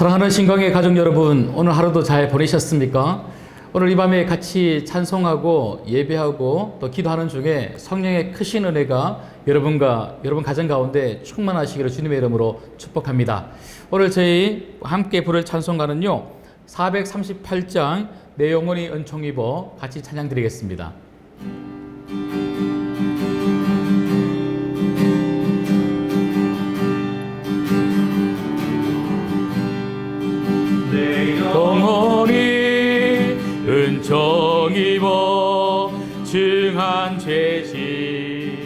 사랑하는 신광의 가족 여러분, 오늘 하루도 잘 보내셨습니까? 오늘 이 밤에 같이 찬송하고 예배하고 또 기도하는 중에 성령의 크신 은혜가 여러분과 여러분 가정 가운데 충만하시기를 주님의 이름으로 축복합니다. 오늘 저희 함께 부를 찬송가는요, 438장 내 영혼이 은총 입어 같이 찬양 드리겠습니다. 영혼이 은총 입어 증한 죄지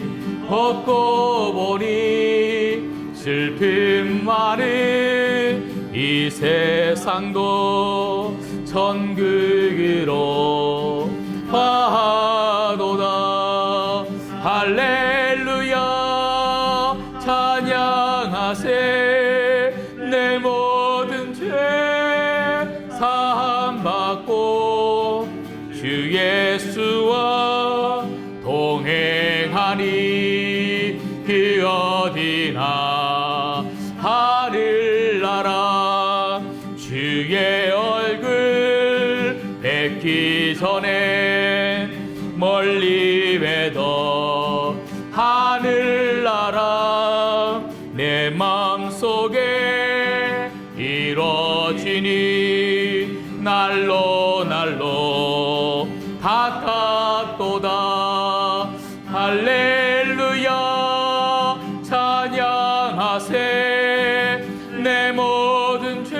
벗고 보니 슬픔 많은 이 세상도 천국으로 가도다. 할렐루야 찬양하세. 내 모든 죄 사함받고 주 예수와 동행하니 그 어디나 하늘나라. 주의 얼굴 뵙기 전에 멀리 뵈던 하늘나라 내 마음속에 이루어지니 날로 가깝도다. 할렐루야 찬양하세. 내 모든 죄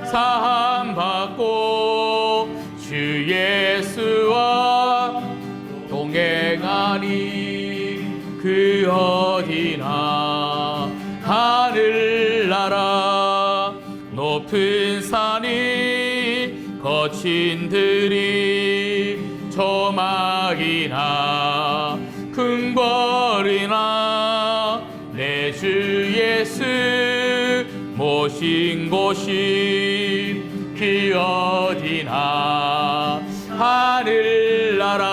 사함받고 주 예수와 동행하니 그 어디나 하늘나라. 높은 산이 거친 들이 조막이나 궁궐이나 내 주 예수 모신 곳이 그 어디나 하늘나라.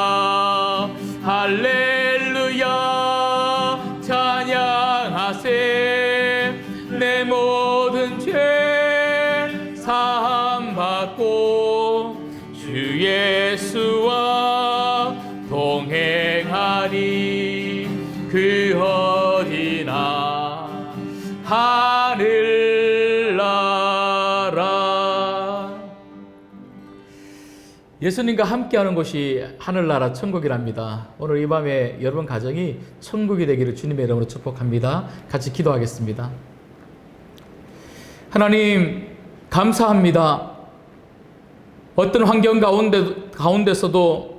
할렐루야 찬양하세. 내 모든 죄 사함받고 주 예수와 동행하니 그 어디나 하늘나라. 예수님과 함께하는 곳이 하늘나라 천국이랍니다. 오늘 이 밤에 여러분 가정이 천국이 되기를 주님의 이름으로 축복합니다. 같이 기도하겠습니다. 하나님 감사합니다. 어떤 환경 가운데서도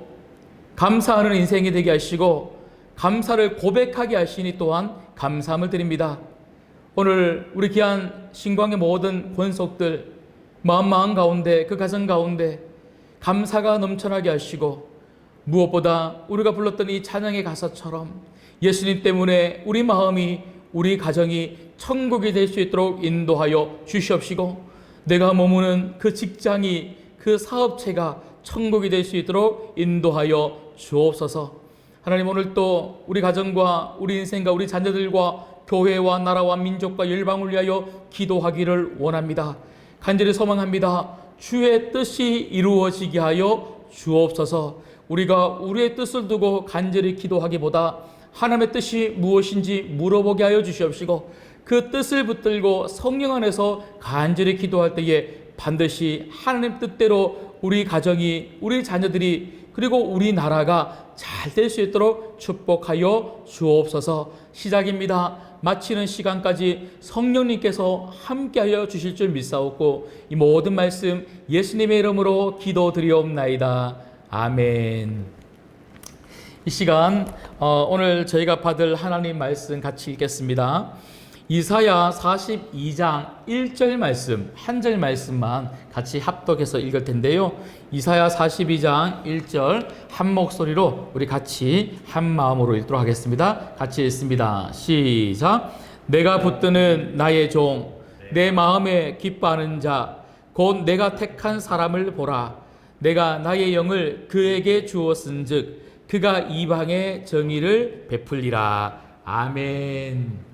감사하는 인생이 되게 하시고 감사를 고백하게 하시니 또한 감사함을 드립니다. 오늘 우리 귀한 신광의 모든 권속들 마음 가운데 그 가정 가운데 감사가 넘쳐나게 하시고 무엇보다 우리가 불렀던 이 찬양의 가사처럼 예수님 때문에 우리 마음이 우리 가정이 천국이 될 수 있도록 인도하여 주시옵시고 내가 머무는 그 직장이 그 사업체가 천국이 될 수 있도록 인도하여 주옵소서. 하나님 오늘 또 우리 가정과 우리 인생과 우리 자녀들과 교회와 나라와 민족과 열방을 위하여 기도하기를 원합니다. 간절히 소망합니다. 주의 뜻이 이루어지게 하여 주옵소서. 우리가 우리의 뜻을 두고 간절히 기도하기보다 하나님의 뜻이 무엇인지 물어보게 하여 주시옵시고 그 뜻을 붙들고 성령 안에서 간절히 기도할 때에 반드시 하나님 뜻대로 우리 가정이 우리 자녀들이 그리고 우리나라가 잘 될 수 있도록 축복하여 주옵소서. 시작입니다. 마치는 시간까지 성령님께서 함께하여 주실 줄 믿사옵고 이 모든 말씀 예수님의 이름으로 기도드리옵나이다. 아멘. 이 시간 오늘 저희가 받을 하나님 말씀 같이 읽겠습니다. 이사야 42장 1절 말씀, 한 절 말씀만 같이 합독해서 읽을 텐데요. 이사야 42장 1절 한 목소리로 우리 같이 한 마음으로 읽도록 하겠습니다. 같이 읽습니다. 시작. 내가 붙드는 나의 종, 내 마음에 기뻐하는 자, 곧 내가 택한 사람을 보라. 내가 나의 영을 그에게 주었은즉 그가 이방의 정의를 베풀리라. 아멘.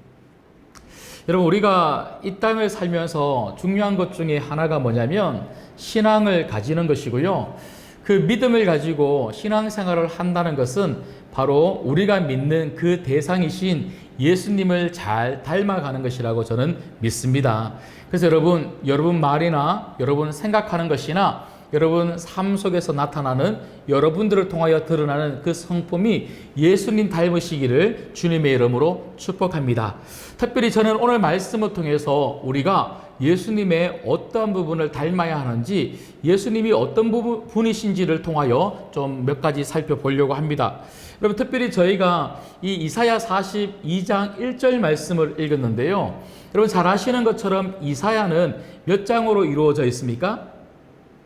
여러분, 우리가 이 땅을 살면서 중요한 것 중에 하나가 뭐냐면 신앙을 가지는 것이고요. 그 믿음을 가지고 신앙생활을 한다는 것은 바로 우리가 믿는 그 대상이신 예수님을 잘 닮아가는 것이라고 저는 믿습니다. 그래서 여러분 말이나 여러분 생각하는 것이나 여러분 삶 속에서 나타나는 여러분들을 통하여 드러나는 그 성품이 예수님 닮으시기를 주님의 이름으로 축복합니다. 특별히 저는 오늘 말씀을 통해서 우리가 예수님의 어떤 부분을 닮아야 하는지, 예수님이 어떤 분이신지를 통하여 좀 몇 가지 살펴보려고 합니다. 여러분, 특별히 저희가 이 이사야 42장 1절 말씀을 읽었는데요. 여러분 잘 아시는 것처럼 이사야는 몇 장으로 이루어져 있습니까?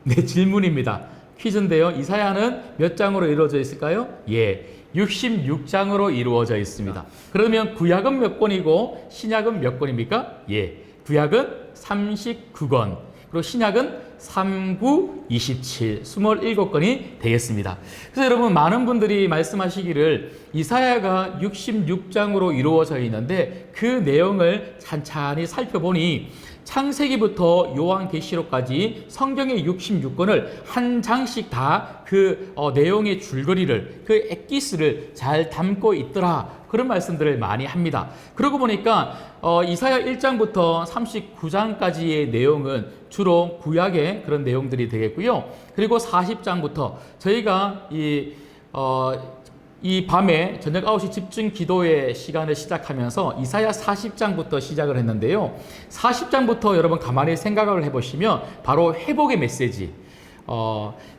네, 질문입니다. 퀴즈인데요. 이사야는 몇 장으로 이루어져 있을까요? 예, 66장으로 이루어져 있습니다. 그러면 구약은 몇 권이고 신약은 몇 권입니까? 예, 구약은 39권, 그리고 신약은 39, 27, 27권이 되겠습니다. 그래서 여러분, 많은 분들이 말씀하시기를 이사야가 66장으로 이루어져 있는데 그 내용을 찬찬히 살펴보니 창세기부터 요한계시록까지 성경의 66권을 한 장씩 다 그 내용의 줄거리를, 그 엑기스를 잘 담고 있더라, 그런 말씀들을 많이 합니다. 그러고 보니까 이사야 1장부터 39장까지의 내용은 주로 구약의 그런 내용들이 되겠고요. 그리고 40장부터 저희가 이 밤에 저녁 9시 집중 기도의 시간을 시작하면서 이사야 40장부터 시작을 했는데요. 40장부터 여러분 가만히 생각을 해보시면 바로 회복의 메시지,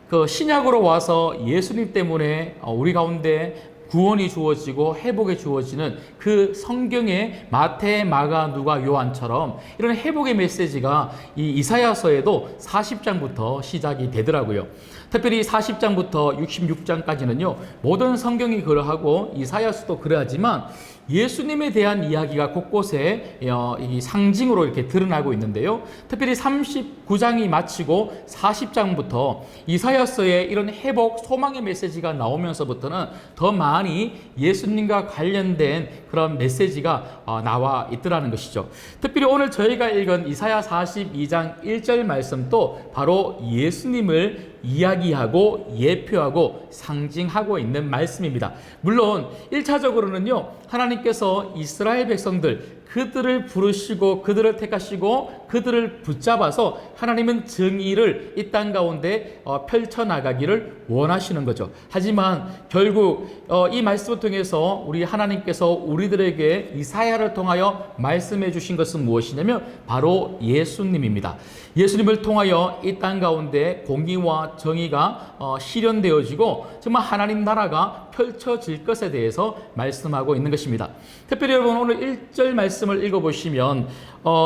그 신약으로 와서 예수님 때문에 우리 가운데 구원이 주어지고 회복이 주어지는 그 성경의 마태, 마가, 누가, 요한처럼 이런 회복의 메시지가 이 이사야서에도 40장부터 시작이 되더라고요. 특별히 40장부터 66장까지는요, 모든 성경이 그러하고 이사야서도 그러하지만 예수님에 대한 이야기가 곳곳에 이 상징으로 이렇게 드러나고 있는데요. 특별히 39장이 마치고 40장부터 이사야서의 이런 회복, 소망의 메시지가 나오면서부터는 더 많이 예수님과 관련된 그런 메시지가 나와 있더라는 것이죠. 특별히 오늘 저희가 읽은 이사야 42장 1절 말씀도 바로 예수님을 이야기하고 예표하고 상징하고 있는 말씀입니다. 물론 1차적으로는요, 하나님께서 이스라엘 백성들, 그들을 부르시고 그들을 택하시고 그들을 붙잡아서 하나님은 정의를 이 땅 가운데 펼쳐나가기를 원하시는 거죠. 하지만 결국 이 말씀을 통해서 우리 하나님께서 우리들에게 이사야를 통하여 말씀해 주신 것은 무엇이냐면 바로 예수님입니다. 예수님을 통하여 이 땅 가운데 공의와 정의가 실현되어지고 정말 하나님 나라가 펼쳐질 것에 대해서 말씀하고 있는 것입니다. 특별히 여러분, 오늘 1절 말씀을 읽어보시면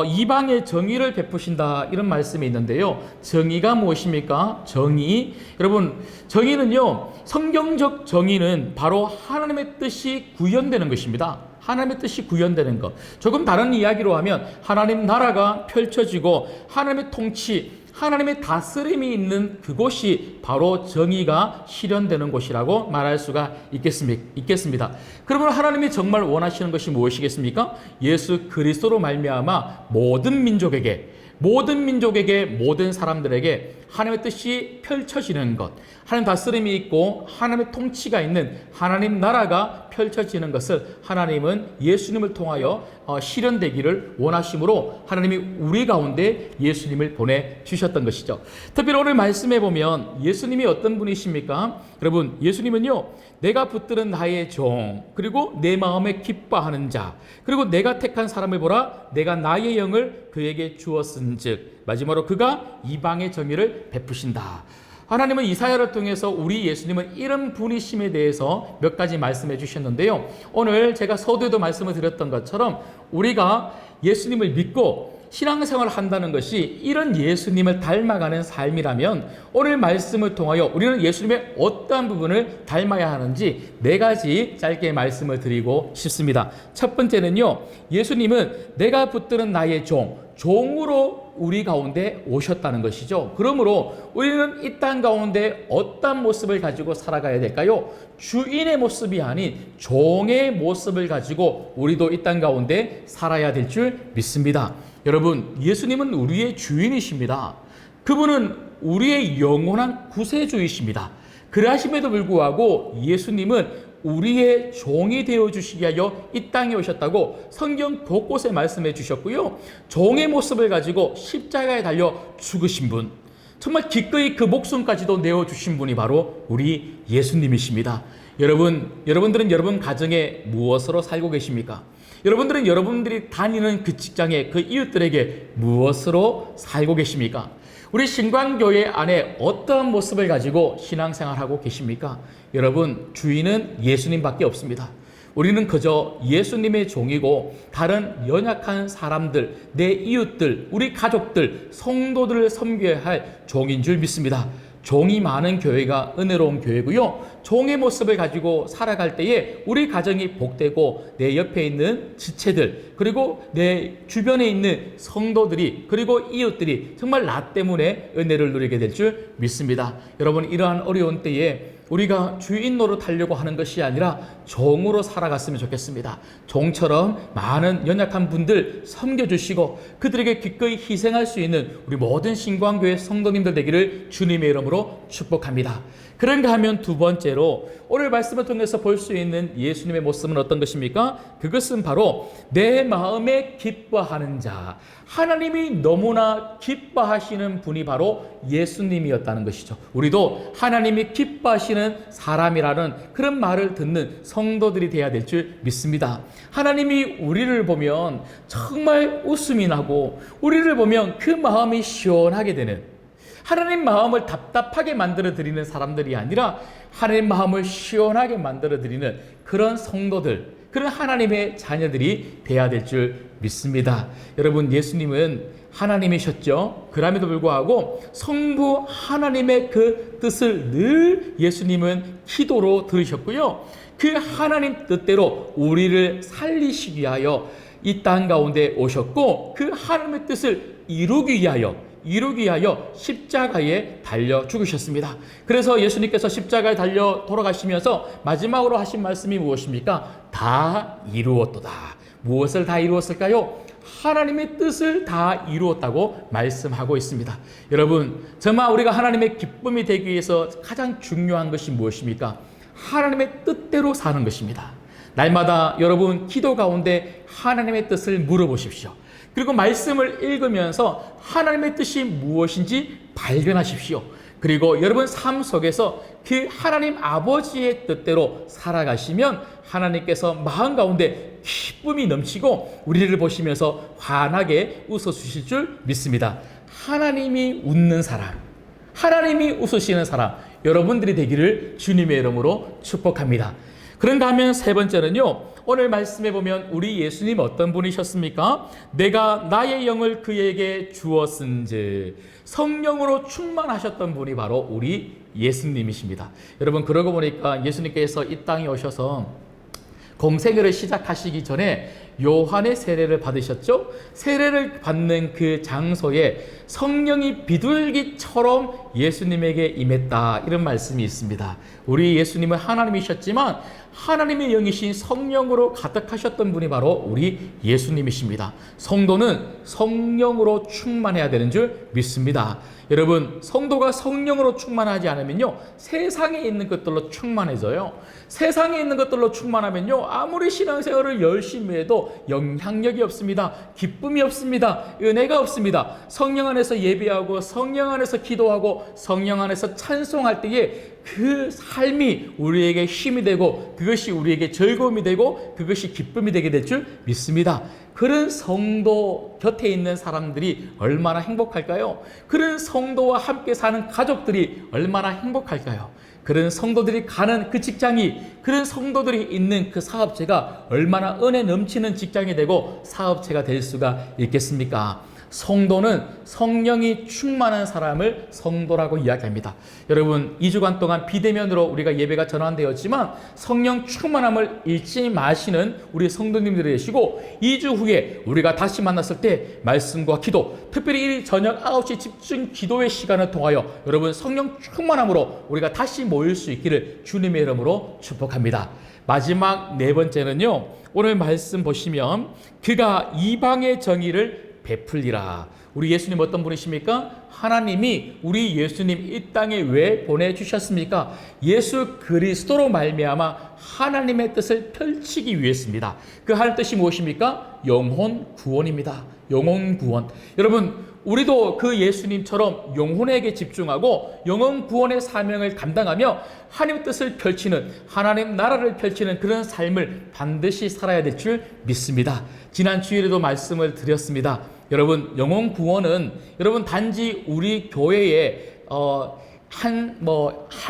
이방의 정의를 베푸신다, 이런 말씀이 있는데요. 정의가 무엇입니까? 정의, 여러분, 정의는요, 성경적 정의는 바로 하나님의 뜻이 구현되는 것입니다. 하나님의 뜻이 구현되는 것. 조금 다른 이야기로 하면 하나님 나라가 펼쳐지고 하나님의 통치, 하나님의 다스림이 있는 그곳이 바로 정의가 실현되는 곳이라고 말할 수가 있겠습니다. 그러면 하나님이 정말 원하시는 것이 무엇이겠습니까? 예수 그리스도로 말미암아 모든 민족에게, 모든 사람들에게 하나님의 뜻이 펼쳐지는 것, 하나님 다스림이 있고 하나님의 통치가 있는 하나님 나라가 펼쳐지는 것을 하나님은 예수님을 통하여 실현되기를 원하심으로 하나님이 우리 가운데 예수님을 보내주셨던 것이죠. 특별히 오늘 말씀해 보면 예수님이 어떤 분이십니까? 여러분, 예수님은요, 내가 붙드는 나의 종, 그리고 내 마음에 기뻐하는 자, 그리고 내가 택한 사람을 보라, 내가 나의 영을 그에게 주었은즉 마지막으로 그가 이방의 정의를 베푸신다. 하나님은 이사야를 통해서 우리 예수님은 이런 분이심에 대해서 몇 가지 말씀해 주셨는데요. 오늘 제가 서두에도 말씀을 드렸던 것처럼 우리가 예수님을 믿고 신앙생활을 한다는 것이 이런 예수님을 닮아가는 삶이라면 오늘 말씀을 통하여 우리는 예수님의 어떠한 부분을 닮아야 하는지 4가지 짧게 말씀을 드리고 싶습니다. 첫 번째는요, 예수님은 내가 붙드는 나의 종으로 우리 가운데 오셨다는 것이죠. 그러므로 우리는 이 땅 가운데 어떤 모습을 가지고 살아가야 될까요? 주인의 모습이 아닌 종의 모습을 가지고 우리도 이 땅 가운데 살아야 될 줄 믿습니다. 여러분, 예수님은 우리의 주인이십니다. 그분은 우리의 영원한 구세주이십니다. 그러하심에도 불구하고 예수님은 우리의 종이 되어주시기 위하여 이 땅에 오셨다고 성경 곳곳에 말씀해 주셨고요. 종의 모습을 가지고 십자가에 달려 죽으신 분, 정말 기꺼이 그 목숨까지도 내어주신 분이 바로 우리 예수님이십니다. 여러분들은 여러분 가정에 무엇으로 살고 계십니까? 여러분들은 여러분들이 다니는 그 직장에 그 이웃들에게 무엇으로 살고 계십니까? 우리 신광교회 안에 어떠한 모습을 가지고 신앙생활하고 계십니까? 여러분, 주인은 예수님밖에 없습니다. 우리는 그저 예수님의 종이고 다른 연약한 사람들, 내 이웃들, 우리 가족들, 성도들을 섬겨야 할 종인 줄 믿습니다. 종이 많은 교회가 은혜로운 교회고요. 종의 모습을 가지고 살아갈 때에 우리 가정이 복되고 내 옆에 있는 지체들, 그리고 내 주변에 있는 성도들이, 그리고 이웃들이 정말 나 때문에 은혜를 누리게 될 줄 믿습니다. 여러분, 이러한 어려운 때에 우리가 주인 노릇하려고 하는 것이 아니라 종으로 살아갔으면 좋겠습니다. 종처럼 많은 연약한 분들 섬겨주시고 그들에게 기꺼이 희생할 수 있는 우리 모든 신광교회 성도님들 되기를 주님의 이름으로 축복합니다. 그런가 하면 두 번째로 오늘 말씀을 통해서 볼 수 있는 예수님의 모습은 어떤 것입니까? 그것은 바로 내 마음에 기뻐하는 자, 하나님이 너무나 기뻐하시는 분이 바로 예수님이었다는 것이죠. 우리도 하나님이 기뻐하시는 사람이라는 그런 말을 듣는 성도들이 되어야 될 줄 믿습니다. 하나님이 우리를 보면 정말 웃음이 나고 우리를 보면 그 마음이 시원하게 되는, 하나님 마음을 답답하게 만들어 드리는 사람들이 아니라 하나님 마음을 시원하게 만들어 드리는 그런 성도들, 그런 하나님의 자녀들이 되어야 될 줄 믿습니다. 여러분, 예수님은 하나님이셨죠. 그럼에도 불구하고 성부 하나님의 그 뜻을 늘 예수님은 기도로 들으셨고요. 그 하나님 뜻대로 우리를 살리시기 위하여 이 땅 가운데 오셨고, 그 하나님의 뜻을 이루기 위하여 십자가에 달려 죽으셨습니다. 그래서 예수님께서 십자가에 달려 돌아가시면서 마지막으로 하신 말씀이 무엇입니까? 다 이루었도다. 무엇을 다 이루었을까요? 하나님의 뜻을 다 이루었다고 말씀하고 있습니다. 여러분, 정말 우리가 하나님의 기쁨이 되기 위해서 가장 중요한 것이 무엇입니까? 하나님의 뜻대로 사는 것입니다. 날마다 여러분 기도 가운데 하나님의 뜻을 물어보십시오. 그리고 말씀을 읽으면서 하나님의 뜻이 무엇인지 발견하십시오. 그리고 여러분 삶 속에서 그 하나님 아버지의 뜻대로 살아가시면 하나님께서 마음 가운데 기쁨이 넘치고 우리를 보시면서 환하게 웃어주실 줄 믿습니다. 하나님이 웃는 사람, 하나님이 웃으시는 사람, 여러분들이 되기를 주님의 이름으로 축복합니다. 그런가 하면 세 번째는요, 오늘 말씀해 보면 우리 예수님 어떤 분이셨습니까? 내가 나의 영을 그에게 주었은즉, 성령으로 충만하셨던 분이 바로 우리 예수님이십니다. 여러분, 그러고 보니까 예수님께서 이 땅에 오셔서 공생애를 시작하시기 전에 요한의 세례를 받으셨죠? 세례를 받는 그 장소에 성령이 비둘기처럼 예수님에게 임했다, 이런 말씀이 있습니다. 우리 예수님은 하나님이셨지만 하나님의 영이신 성령으로 가득하셨던 분이 바로 우리 예수님이십니다. 성도는 성령으로 충만해야 되는 줄 믿습니다. 여러분, 성도가 성령으로 충만하지 않으면요, 세상에 있는 것들로 충만해져요. 세상에 있는 것들로 충만하면요, 아무리 신앙생활을 열심히 해도 영향력이 없습니다. 기쁨이 없습니다. 은혜가 없습니다. 성령 안에서 예배하고 성령 안에서 기도하고 성령 안에서 찬송할 때에 그 삶이 우리에게 힘이 되고 그것이 우리에게 즐거움이 되고 그것이 기쁨이 되게 될 줄 믿습니다. 그런 성도 곁에 있는 사람들이 얼마나 행복할까요? 그런 성도와 함께 사는 가족들이 얼마나 행복할까요? 그런 성도들이 가는 그 직장이, 그런 성도들이 있는 그 사업체가 얼마나 은혜 넘치는 직장이 되고 사업체가 될 수가 있겠습니까? 성도는 성령이 충만한 사람을 성도라고 이야기합니다. 여러분, 2주간 동안 비대면으로 우리가 예배가 전환되었지만 성령 충만함을 잊지 마시는 우리 성도님들이 계시고, 2주 후에 우리가 다시 만났을 때 말씀과 기도, 특별히 이 저녁 9시 집중 기도의 시간을 통하여 여러분 성령 충만함으로 우리가 다시 모일 수 있기를 주님의 이름으로 축복합니다. 마지막 네 번째는요, 오늘 말씀 보시면 그가 이방의 정의를 베풀리라. 우리 예수님 어떤 분이십니까? 하나님이 우리 예수님 이 땅에 왜 보내주셨습니까? 예수 그리스도로 말미암아 하나님의 뜻을 펼치기 위해서입니다. 그 하나님 뜻이 무엇입니까? 영혼 구원입니다. 영혼 구원. 여러분, 우리도 그 예수님처럼 영혼에게 집중하고 영혼 구원의 사명을 감당하며 하나님의 뜻을 펼치는, 하나님 나라를 펼치는 그런 삶을 반드시 살아야 될 줄 믿습니다. 지난 주일에도 말씀을 드렸습니다. 여러분, 영혼 구원은 여러분 단지 우리 교회에 한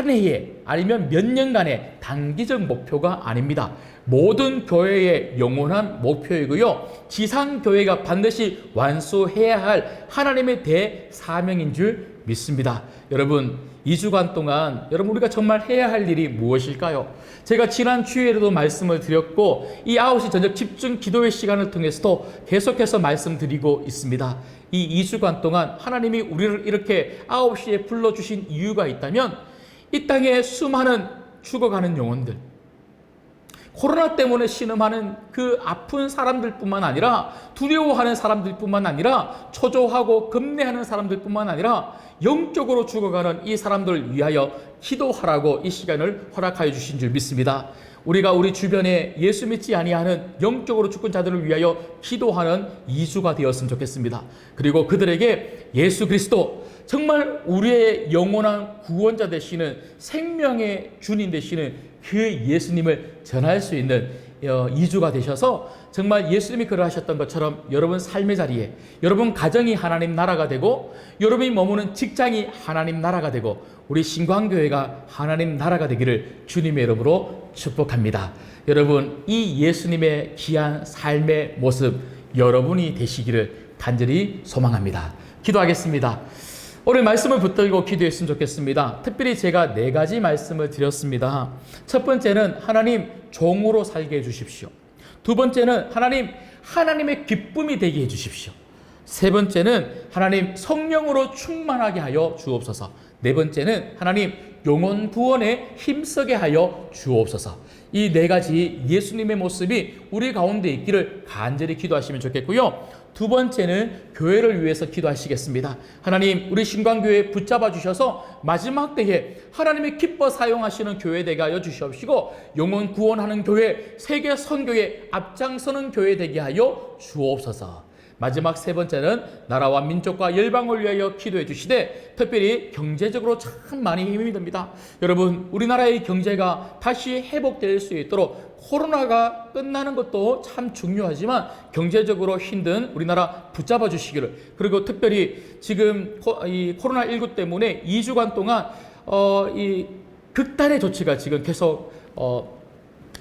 해에 아니면 몇 년간의 단기적 목표가 아닙니다. 모든 교회의 영원한 목표이고요, 지상 교회가 반드시 완수해야 할 하나님의 대사명인 줄 믿습니다. 여러분, 2주간 동안 여러분 우리가 정말 해야 할 일이 무엇일까요? 제가 지난 주일에도 말씀을 드렸고, 이 9시 저녁 집중 기도의 시간을 통해서도 계속해서 말씀드리고 있습니다. 이 2주간 동안 하나님이 우리를 이렇게 9시에 불러주신 이유가 있다면, 이 땅에 수많은 죽어가는 영혼들, 코로나 때문에 신음하는 그 아픈 사람들뿐만 아니라, 두려워하는 사람들뿐만 아니라, 초조하고 겁내하는 사람들뿐만 아니라 영적으로 죽어가는 이 사람들을 위하여 기도하라고 이 시간을 허락하여 주신 줄 믿습니다. 우리가 우리 주변에 예수 믿지 아니하는 영적으로 죽은 자들을 위하여 기도하는 2주가 되었으면 좋겠습니다. 그리고 그들에게 예수 그리스도, 정말 우리의 영원한 구원자 되시는, 생명의 주님 되시는 그 예수님을 전할 수 있는 2주가 되셔서 정말 예수님이 그러하셨던 것처럼 여러분 삶의 자리에, 여러분 가정이 하나님 나라가 되고, 여러분이 머무는 직장이 하나님 나라가 되고, 우리 신광교회가 하나님 나라가 되기를 주님의 이름으로 축복합니다. 여러분, 이 예수님의 귀한 삶의 모습 여러분이 되시기를 간절히 소망합니다. 기도하겠습니다. 오늘 말씀을 붙들고 기도했으면 좋겠습니다. 특별히 제가 4가지 말씀을 드렸습니다. 첫 번째는 하나님 종으로 살게 해주십시오. 두 번째는 하나님의 기쁨이 되게 해주십시오. 세 번째는 하나님 성령으로 충만하게 하여 주옵소서. 네 번째는 하나님 영혼 구원에 힘쓰게 하여 주옵소서. 이 4가지 예수님의 모습이 우리 가운데 있기를 간절히 기도하시면 좋겠고요. 두 번째는 교회를 위해서 기도하시겠습니다. 하나님, 우리 신광교회 붙잡아 주셔서 마지막 때에 하나님의 기뻐 사용하시는 교회 되게 하여 주시옵시고, 영혼 구원하는 교회, 세계 선교에 앞장서는 교회 되게 하여 주옵소서. 마지막 세 번째는 나라와 민족과 열방을 위하여 기도해 주시되, 특별히 경제적으로 참 많이 힘이 듭니다. 여러분, 우리나라의 경제가 다시 회복될 수 있도록 코로나가 끝나는 것도 참 중요하지만 경제적으로 힘든 우리나라 붙잡아 주시기를, 그리고 특별히 지금 이 코로나19 때문에 2주간 동안 이 극단의 조치가 지금 계속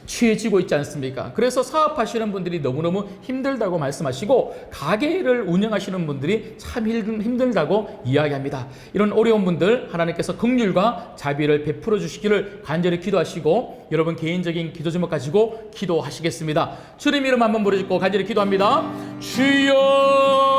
취해지고 있지 않습니까? 그래서 사업하시는 분들이 너무너무 힘들다고 말씀하시고, 가게를 운영하시는 분들이 참 힘들다고 이야기합니다. 이런 어려운 분들 하나님께서 긍휼과 자비를 베풀어 주시기를 간절히 기도하시고, 여러분 개인적인 기도 제목 가지고 기도하시겠습니다. 주님 이름 한번 부르짖고 간절히 기도합니다. 주여,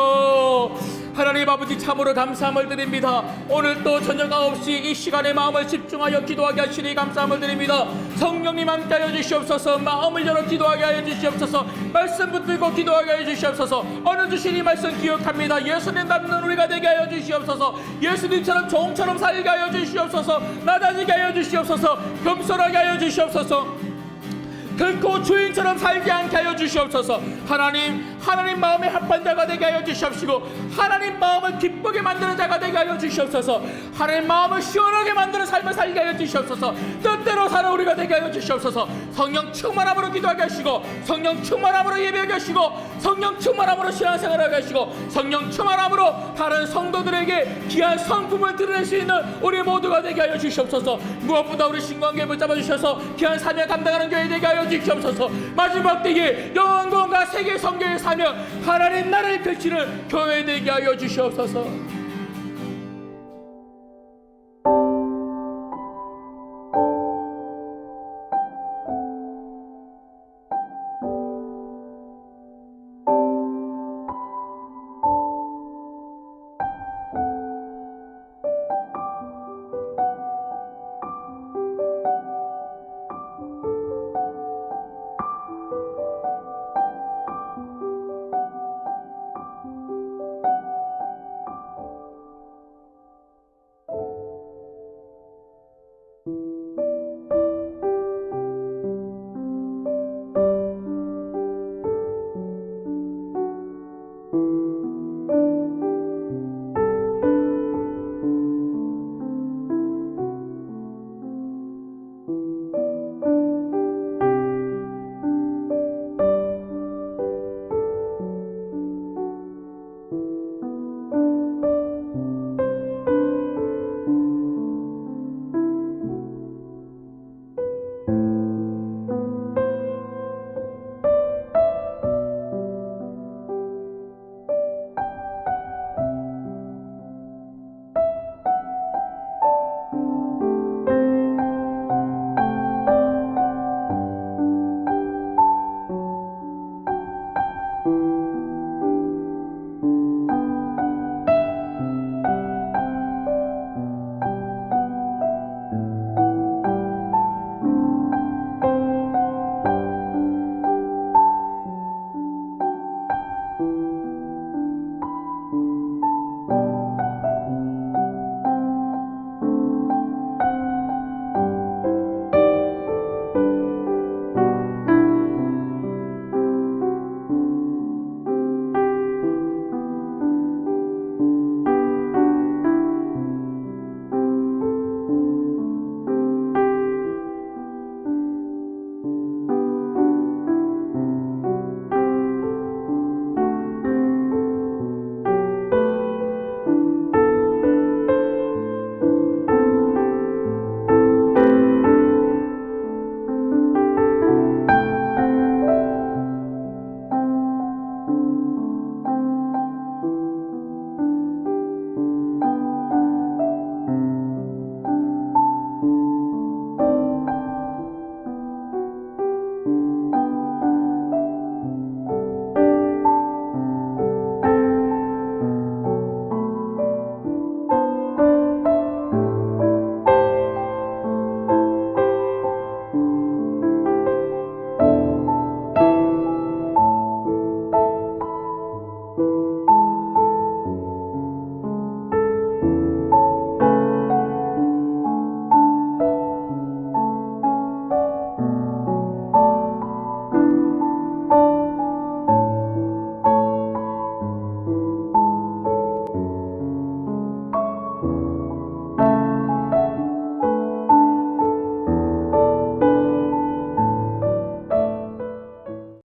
하나님 아버지 참으로 감사함을 드립니다. 오늘 또 저녁 9시 이 시간에 마음을 집중하여 기도하게 하시니 감사함을 드립니다. 성령님 함께 하여 주시옵소서. 마음을 열어 기도하게 하여 주시옵소서. 말씀 붙들고 기도하게 하여 주시옵소서. 오늘 주신 이 말씀 기억합니다. 예수님 닮는 우리가 되게 하여 주시옵소서. 예수님처럼 종처럼 살게 하여 주시옵소서. 나다니게 하여 주시옵소서. 겸손하게 하여 주시옵소서. 결코 주인처럼 살지 않게 하여 주시옵소서. 하나님 마음에 합한 자가 되게 하여 주시옵시고, 하나님 마음을 기쁘게 만드는 자가 되게 하여 주시옵소서. 하나님 마음을 시원하게 만드는 삶 삶을 살게 하여 주시옵소서. 뜻대로 사는 우리가 되게 하여 주시옵소서. 성령 충만함으로 기도하게 하시고, 성령 충만함으로 예배하게 하시고, 성령 충만함으로 신앙생활하게 하시고, 성령 충만함으로 다른 성도들에게 귀한 성품을 드러낼 수 있는 우리 모두가 되게 하여 주시옵소서. 무엇보다 우리 신관계에 붙잡아 주셔서 귀한 사명 감당하는 교회 되게 하여 주시옵소서. 마지막 때에 영원과 세계 선교의 사명, 하나님 나라를 펼치는 교회 되게 하여 주시옵소서.